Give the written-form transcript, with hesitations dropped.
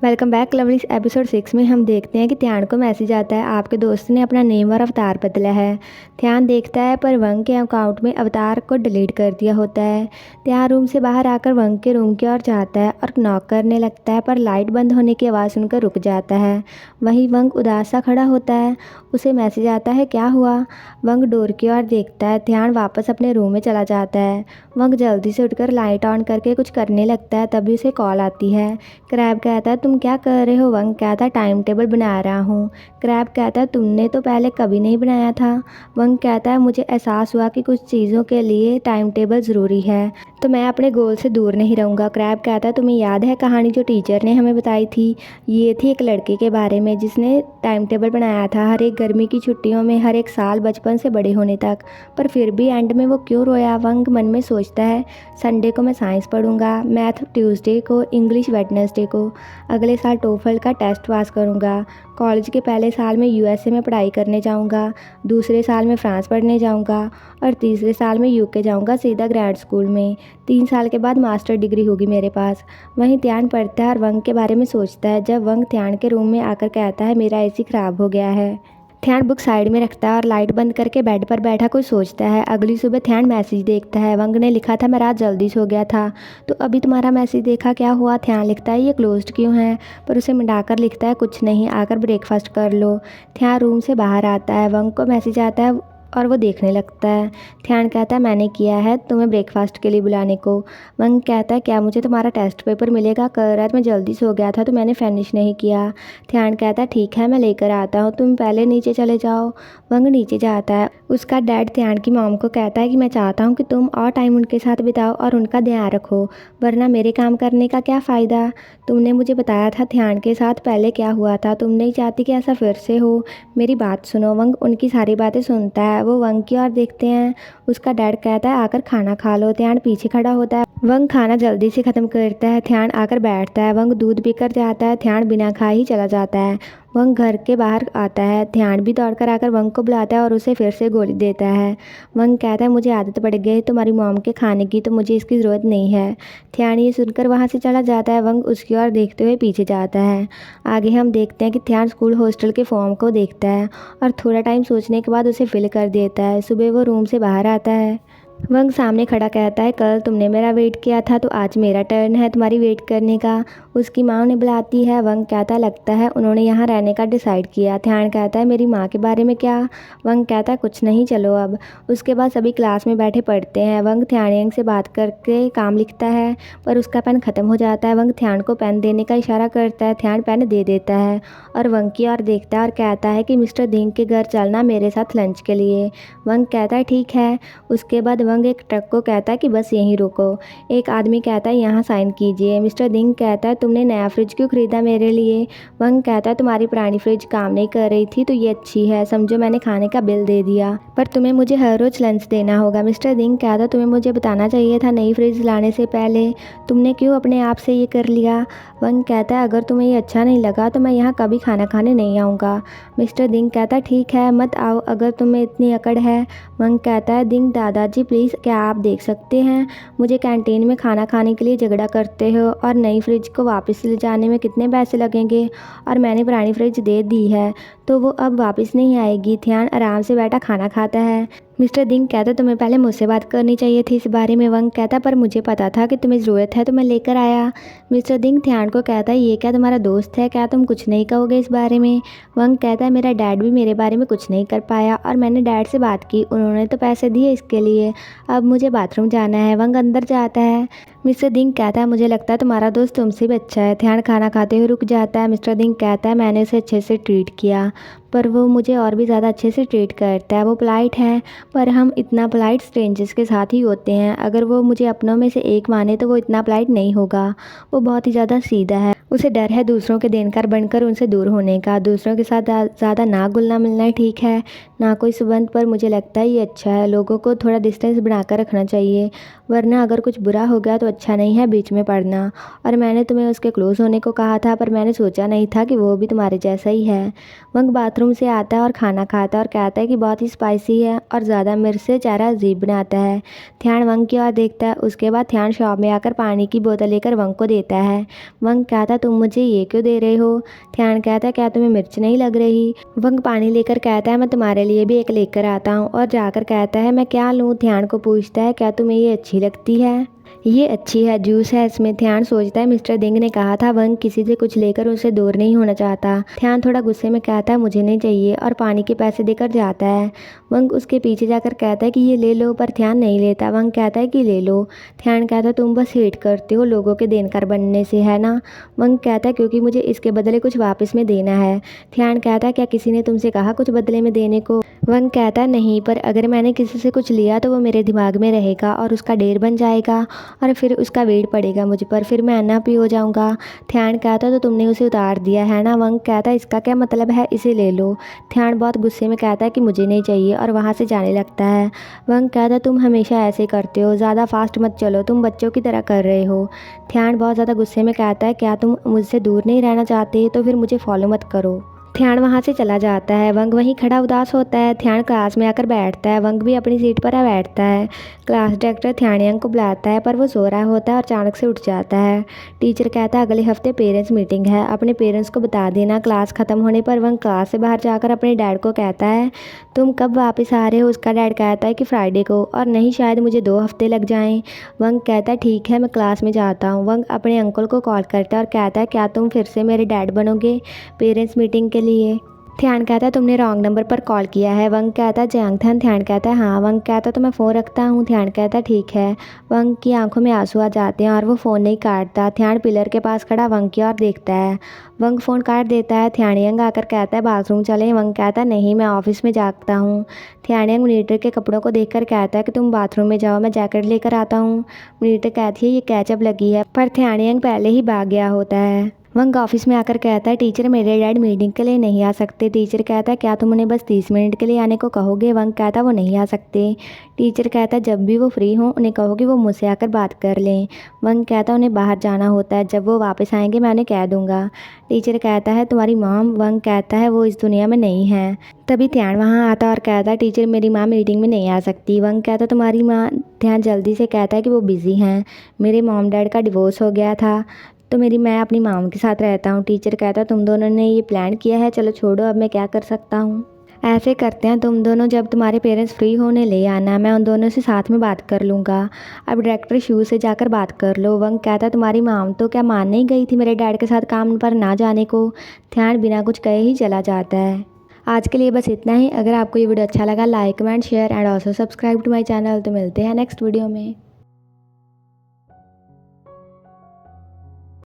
Welcome back lovelies. Episode 6 में हम देखते हैं कि ध्यान को मैसेज आता है, आपके दोस्त ने अपना नेम और अवतार बदला है। ध्यान देखता है पर वंग के अकाउंट में अवतार को डिलीट कर दिया होता है। ध्यान रूम से बाहर आकर वंग के रूम की ओर जाता है और नॉक करने लगता है, पर लाइट बंद होने की आवाज़ सुनकर रुक जाता है। वहीं वंग उदास सा खड़ा होता है। उसे मैसेज आता है, क्या हुआ? वंग डोर की ओर देखता है। ध्यान वापस अपने रूम में चला जाता है। वंग जल्दी से उठकर लाइट ऑन करके कुछ करने लगता है, तभी उसे कॉल आती है। क्रैब कहता है, तुम क्या कर रहे हो? वंग कहता है, टाइम टेबल बना रहा हूँ। क्रैब कहता है, तुमने तो पहले कभी नहीं बनाया था। वंग कहता है, मुझे एहसास हुआ कि कुछ चीज़ों के लिए टाइम टेबल ज़रूरी है, तो मैं अपने गोल से दूर नहीं रहूँगा। क्रैब कहता है, तुम्हें याद है कहानी जो टीचर ने हमें बताई थी? ये थी एक लड़के के बारे में जिसने टाइम टेबल बनाया था, हर एक गर्मी की छुट्टियों में, हर एक साल, बचपन से बड़े होने तक। पर फिर भी एंड में वो क्यों रोया? वंग मन में सोचता है, संडे को मैं साइंस पढ़ूंगा, मैथ ट्यूसडे को, इंग्लिश वेडनेसडे को, अगले साल टोफल का टेस्ट पास करूंगा, कॉलेज के पहले साल में यूएसए में पढ़ाई करने जाऊंगा, दूसरे साल में फ्रांस पढ़ने जाऊंगा और तीसरे साल में यूके जाऊंगा सीधा ग्रेड स्कूल में। 3 साल के बाद मास्टर डिग्री होगी मेरे पास। वहीं ध्यान पढ़ता है और वंग के बारे में सोचता है, जब वंग ध्यान के रूम में आकर कहता है, मेरा एसी ख़राब हो गया है। ध्यान बुक साइड में रखता है और लाइट बंद करके बेड पर बैठा कुछ सोचता है। अगली सुबह ध्यान मैसेज देखता है। वंग ने लिखा था, मैं रात जल्दी सो गया था, तो अभी तुम्हारा मैसेज देखा, क्या हुआ? ध्यान लिखता है, ये क्लोज्ड क्यों है? पर उसे मिटाकर लिखता है, कुछ नहीं, आकर ब्रेकफास्ट कर लो। ध्यान रूम से बाहर आता है। वंग को मैसेज आता है और वो देखने लगता है। ध्यान कहता है, मैंने किया है तुम्हें ब्रेकफास्ट के लिए बुलाने को। वंग कहता है, क्या मुझे तुम्हारा टेस्ट पेपर मिलेगा? कल रात मैं जल्दी सो गया था तो मैंने फिनिश नहीं किया। ध्यान कहता है, ठीक है मैं लेकर आता हूँ, तुम पहले नीचे चले जाओ। वंग नीचे जाता है। उसका डैड ध्यान की मॉम को कहता है कि मैं चाहता हूँ कि तुम और टाइम उनके साथ बिताओ और उनका ध्यान रखो, वरना मेरे काम करने का क्या फ़ायदा? तुमने मुझे बताया था ध्यान के साथ पहले क्या हुआ था, तुम नहीं चाहती कि ऐसा फिर से हो। मेरी बात सुनो। वंग उनकी सारी बातें सुनता है। वो वंग की ओर देखते हैं। उसका डैड कहता है, आकर खाना खा लो। ध्यान पीछे खड़ा होता है। वंग खाना जल्दी से ख़त्म करता है। ध्यान आकर बैठता है। वंग दूध पीकर जाता है। ध्यान बिना खाए ही चला जाता है। वंग घर के बाहर आता है। ध्यान भी दौड़कर आकर वंग को बुलाता है और उसे फिर से गोली देता है। वंग कहता है, मुझे आदत पड़ गई तुम्हारी मॉम के खाने की, तो मुझे इसकी ज़रूरत नहीं है। ध्यान ये सुनकर वहाँ से चला जाता है। वंग उसकी ओर देखते हुए पीछे जाता है। आगे हम देखते हैं कि ध्यान स्कूल हॉस्टल के फॉर्म को देखता है और थोड़ा टाइम सोचने के बाद उसे फिल कर देता है। सुबह वो रूम से बाहर आता है। वंग सामने खड़ा कहता है, कल तुमने मेरा वेट किया था तो आज मेरा टर्न है तुम्हारी वेट करने का। उसकी माँ उन्हें बुलाती है। वंग कहता, लगता है उन्होंने यहाँ रहने का डिसाइड किया। ध्यान कहता है, मेरी माँ के बारे में क्या? वंग कहता है, कुछ नहीं, चलो अब। उसके बाद सभी क्लास में बैठे पढ़ते हैं। वंग ध्यान से बात करके काम लिखता है, पर उसका पेन ख़त्म हो जाता है। वंग ध्यान को पेन देने का इशारा करता है। ध्यान पेन दे देता है और वंग की ओर देखता है और कहता है कि मिस्टर दिंग के घर चलना मेरे साथ लंच के लिए। वंग कहता है, ठीक है। उसके बाद वंग एक ट्रक को कहता है कि बस यहीं रुको। एक आदमी कहता है, यहाँ साइन कीजिए। मिस्टर दिंग कहता है, तुमने नया फ्रिज क्यों खरीदा मेरे लिए? वंग कहता है, तुम्हारी पुरानी फ्रिज काम नहीं कर रही थी तो ये अच्छी है, समझो मैंने खाने का बिल दे दिया, पर तुम्हें मुझे हर रोज़ लंच देना होगा। मिस्टर दिंग कहता है, तुम्हें मुझे बताना चाहिए था नई फ्रिज लाने से पहले, तुमने क्यों अपने आप से ये कर लिया? वंग कहता है, अगर तुम्हें ये अच्छा नहीं लगा तो मैं यहाँ कभी खाना खाने नहीं आऊँगा। मिस्टर दिंग कहता है, ठीक है मत आओ अगर तुम्हें इतनी अकड़ है। वंग कहता है, दिंग दादाजी प्लीज़, क्या आप देख सकते हैं मुझे कैंटीन में खाना खाने के लिए झगड़ा करते हो, और नई फ्रिज को वापस ले जाने में कितने पैसे लगेंगे, और मैंने पुरानी फ्रिज दे दी है तो वो अब वापस नहीं आएगी। ध्यान आराम से बैठा खाना खाता है। मिस्टर दिंग कहता, तुम्हें पहले मुझसे बात करनी चाहिए थी इस बारे में। वंग कहता, पर मुझे पता था कि तुम्हें ज़रूरत है तो मैं लेकर आया। मिस्टर दिंग ध्यान को कहता है, ये क्या तुम्हारा दोस्त है, क्या तुम कुछ नहीं कहोगे इस बारे में? वंग कहता है, मेरा डैड भी मेरे बारे में कुछ नहीं कर पाया और मैंने डैड से बात की, उन्होंने तो पैसे दिए इसके लिए, अब मुझे बाथरूम जाना है। वंग अंदर जाता है। मिस्टर दिंग कहता है, मुझे लगता है तुम्हारा दोस्त तुमसे भी अच्छा है। ध्यान खाना खाते हुए रुक जाता है। मिस्टर दिंग कहता है, मैंने उसे अच्छे से ट्रीट किया, पर वो मुझे और भी ज़्यादा अच्छे से ट्रीट करता है। वो पोलाइट है, पर हम इतना पोलाइट स्ट्रेंजर्स के साथ ही होते हैं। अगर वो मुझे अपनों में से एक माने तो वो इतना पोलाइट नहीं होगा। वो बहुत ही ज़्यादा सीधा है। उसे डर है दूसरों के देनकार बनकर उनसे दूर होने का। दूसरों के साथ ज़्यादा ना घुलना मिलना ठीक है, ना कोई संबंध, पर मुझे लगता है ये अच्छा है। लोगों को थोड़ा डिस्टेंस बनाकर रखना चाहिए, वरना अगर कुछ बुरा हो गया तो अच्छा नहीं है बीच में पड़ना। और मैंने तुम्हें उसके क्लोज़ होने को कहा था, पर मैंने सोचा नहीं था कि वो भी तुम्हारे जैसा ही है। वंग बाथरूम बाथरूम से आता है और खाना खाता है और कहता है कि बहुत ही स्पाइसी है और ज़्यादा मिर्च से चेहरा अजीब बनाता है। ध्यान वंग की ओर देखता है। उसके बाद ध्यान शॉप में आकर पानी की बोतल लेकर वंग को देता है। वंग कहता है तुम मुझे ये क्यों दे रहे हो? ध्यान कहता है क्या तुम्हें मिर्च नहीं लग रही? वंग पानी लेकर कहता है मैं तुम्हारे लिए भी एक लेकर आता हूँ और जाकर कहता है मैं क्या लूँ? ध्यान को पूछता है क्या तुम्हें ये अच्छी लगती है? ये अच्छी है, जूस है इसमें। ध्यान सोचता है मिस्टर दिंग ने कहा था वंग किसी से कुछ लेकर उनसे दूर नहीं होना चाहता। ध्यान थोड़ा गुस्से में कहता है मुझे नहीं चाहिए और पानी के पैसे देकर जाता है। वंग उसके पीछे जाकर कहता है कि ये ले लो, पर ध्यान नहीं लेता। वंग कहता है कि ले लो। ध्यान कहता है तुम बस हेट करते हो लोगों के देनकार बनने से, है ना? वंग कहता है क्योंकि मुझे इसके बदले कुछ वापस में देना है। ध्यान कहता है क्या किसी ने तुमसे कहा कुछ बदले में देने को? वंग कहता है नहीं, पर अगर मैंने किसी से कुछ लिया तो वो मेरे दिमाग में रहेगा और उसका ढेर बन जाएगा और फिर उसका वेट पड़ेगा मुझ पर, फिर मैं अनहैप्पी हो जाऊंगा। ध्यान कहता तो तुमने उसे उतार दिया है ना? वंग कहता इसका क्या मतलब है, इसे ले लो। ध्यान बहुत गुस्से में कहता है कि मुझे नहीं चाहिए और वहाँ से जाने लगता है। वंग कहता तुम हमेशा ऐसे करते हो, ज़्यादा फास्ट मत चलो, तुम बच्चों की तरह कर रहे हो। ध्यान बहुत ज़्यादा गुस्से में कहता है क्या तुम मुझसे दूर नहीं रहना चाहते? तो फिर मुझे फॉलो मत करो। ध्यान वहाँ से चला जाता है। वंग वहीं खड़ा उदास होता है। ध्यान क्लास में आकर बैठता है। वंग भी अपनी सीट पर आ बैठता है। क्लास डायरेक्टर ध्यान को बुलाता है पर वो सो रहा होता है और अचानक से उठ जाता है। टीचर कहता है अगले हफ्ते पेरेंट्स मीटिंग है, अपने पेरेंट्स को बता देना। क्लास ख़त्म होने पर वंग क्लास से बाहर जाकर अपने डैड को कहता है तुम कब वापस आ रहे हो? उसका डैड कहता है कि फ्राइडे को, और नहीं शायद मुझे 2 हफ्ते लग जाएं। वंग कहता है ठीक है मैं क्लास में जाता हूँ। वंग अपने अंकल को कॉल करता है और कहता है क्या तुम फिर से मेरे डैड बनोगे पेरेंट्स मीटिंग के लिए? ध्यान कहता है तुमने रॉन्ग नंबर पर कॉल किया है। वंग कहता है जयांगथन। ध्यान कहता है हाँ। वंग कहता है तो मैं फ़ोन रखता हूँ। ध्यान कहता है ठीक है। वंग की आंखों में आंसू आ जाते हैं और वो फ़ोन नहीं काटता। ध्यान पिलर के पास खड़ा वंग की ओर देखता है। वंग फ़ोन काट देता है। ध्यान आकर कहता है बाथरूम चले? वंग कहता है नहीं, मैं ऑफिस में जाता हूँ। ध्यान मॉनिटर के कपड़ों को देखकर कहता है कि तुम बाथरूम में जाओ, मैं जैकेट लेकर आता हूँ। मॉनिटर कहती है ये कैचअप लगी है, पर ध्यान पहले ही भाग गया होता है। वंग ऑफिस में आकर कहता है टीचर मेरे डैड मीटिंग के लिए नहीं आ सकते। टीचर कहता है क्या तुम उन्हें बस 30 मिनट के लिए आने को कहोगे? वंग कहता है वो नहीं आ सकते। टीचर कहता है जब भी वो फ्री हों उन्हें कहो कि वो मुझसे आकर बात कर लें। वंग कहता है उन्हें बाहर जाना होता है, जब वो वापस आएंगे मैं उन्हें कह दूंगा। टीचर कहता है तुम्हारी मॉम? वंग कहता है वो इस दुनिया में नहीं है। तभी ध्यान वहाँ आता और कहता है टीचर मेरी माँ मीटिंग में नहीं आ सकती। वंग कहता है तुम्हारी माँ? ध्यान जल्दी से कहता है कि वो बिज़ी हैं, मेरे मॉम डैड का डिवोर्स हो गया था तो मैं अपनी माम के साथ रहता हूँ। टीचर कहता है तुम दोनों ने ये प्लान किया है, चलो छोड़ो अब मैं क्या कर सकता हूँ। ऐसे करते हैं तुम दोनों, जब तुम्हारे पेरेंट्स फ्री होने ले आना, मैं उन दोनों से साथ में बात कर लूँगा। अब डायरेक्टर शू से जाकर बात कर लो। वंग कहता है तुम्हारी माम तो क्या मान नहीं गई थी मेरे डैड के साथ काम पर ना जाने को? ध्यान बिना कुछ कहे ही चला जाता है। आज के लिए बस इतना ही। अगर आपको ये वीडियो अच्छा लगा like comment share and also subscribe to my channel. तो मिलते हैं नेक्स्ट वीडियो में।